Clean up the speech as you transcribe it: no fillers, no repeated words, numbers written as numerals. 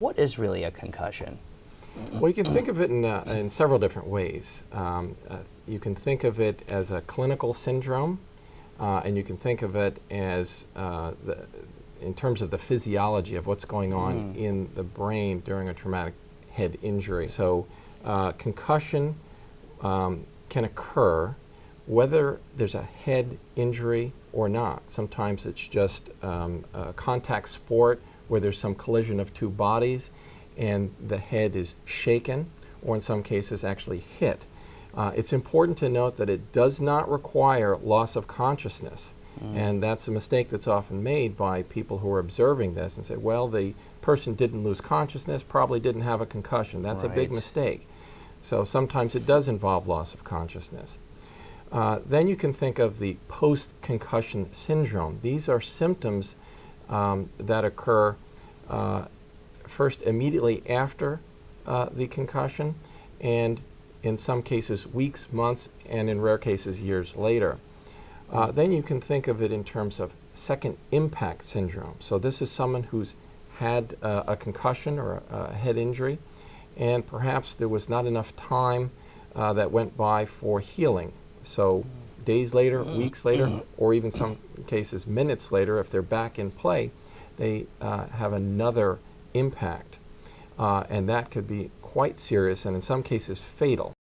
What is really a concussion? Well, you can think of it in several different ways. You can think of it as a clinical syndrome, and you can think of it as in terms of the physiology of what's going on in the brain during a traumatic head injury. So concussion can occur whether there's a head injury or not. Sometimes it's just a contact sport where there's some collision of two bodies and the head is shaken, or in some cases actually hit. It's important to note that it does not require loss of consciousness. And that's a mistake that's often made by people who are observing this and say, well, the person didn't lose consciousness, probably didn't have a concussion. That's a big mistake. So sometimes it does involve loss of consciousness. Then you can think of the post-concussion syndrome. These are symptoms that occur first immediately after the concussion, and in some cases weeks, months, and in rare cases years later. Then you can think of it in terms of second impact syndrome. So this is someone who's had a concussion or a head injury, and perhaps there was not enough time that went by for healing. So days later, weeks later, or even some cases minutes later, if they're back in play, they have another impact. And that could be quite serious and in some cases fatal.